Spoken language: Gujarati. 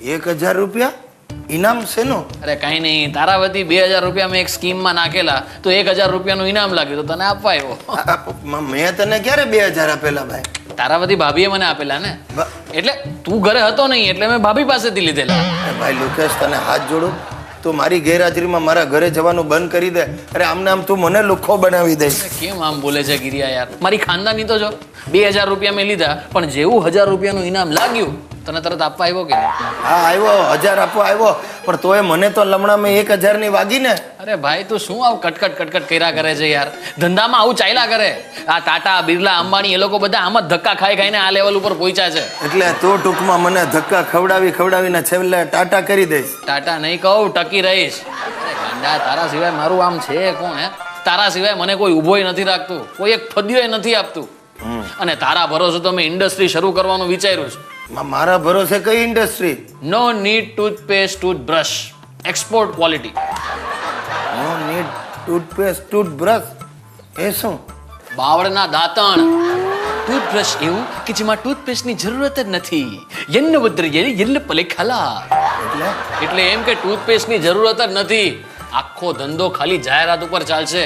1000 રૂપિયા ઇનામ શેનો? અરે કઈ નહીં, તારા વતી 2000 રૂપિયા મેં એક સ્કીમમાં નાખેલા તો 1000 રૂપિયાનું ઇનામ લાગ્યું તો તને આપવા આવ્યો. મેં તને ક્યારે 2000 આપેલા ભાઈ? તારા વતી ભાભીએ મને આપેલા ને, એટલે તું ઘરે હતો નહીં એટલે મેં ભાભી પાસેથી લીધેલા. ભાઈ લુકેશ, તને હાથ જોડું, તું મારી ગેરહાજરીમાં મારા ઘરે જવાનું બંધ કરી દે. અરે આમને આમ તું મને લુખ્ખો બનાવી દઈશ. કેમ આમ બોલે છે ગિરિયા યાર? મારી ખાનદાની તો જો 2000 રૂપિયા મેં લીધા, પણ જેવું 1000 રૂપિયાનું ઇનામ લાગ્યું તને તરત આપવા આવ્યો કે નહીં? હા આવ્યો, 1000 આપવા આવ્યો, પણ તોય મને તો લમણામાં 1000 ની વાગી ને. અરે ભાઈ તું શું આવું કટકટ કર્યા કરે છે યાર? ધંધામાં આવું ચાલ્યા કરે. આ ટાટા, બિરલા, અંબાણી એ લોકો બધા આમ જ ધક્કા ખાઈ ખાઈને આ લેવલ ઉપર પહોંચ્યા છે. એટલે તું ટૂંકમાં મને ધક્કા ખવડાવીને છેલ્લે ટાટા કરી દઈશ. ટાટા નહીં કહું, ટકી રહીશ. અરે ગાંડા, તારા સિવાય મારું આમ છે કોણ હે? તારા સિવાય મને કોઈ ઊભોય નથી રાખતું, કોઈ એક ફદ્યોય નથી આપતું. અને તારા ભરોસે તો મેં ઇન્ડસ્ટ્રી શરૂ કરવાનું વિચાર્યું છે. મારા ભરોસે કઈ industry? No need toothpaste, toothbrush, export quality. No need toothpaste, toothbrush એ શું? બાવળના દાંતણ. ટૂથબ્રશ એવું કે જેમાં ટૂથપેસ્ટની જરૂરત જ નથી. યન્ન વદ્રયે યન્ન પલેખલા. એટલે એમ કે ટૂથપેસ્ટની જરૂરત જ નથી. આખો ધંધો ખાલી જાહેરાત ઉપર ચાલશે.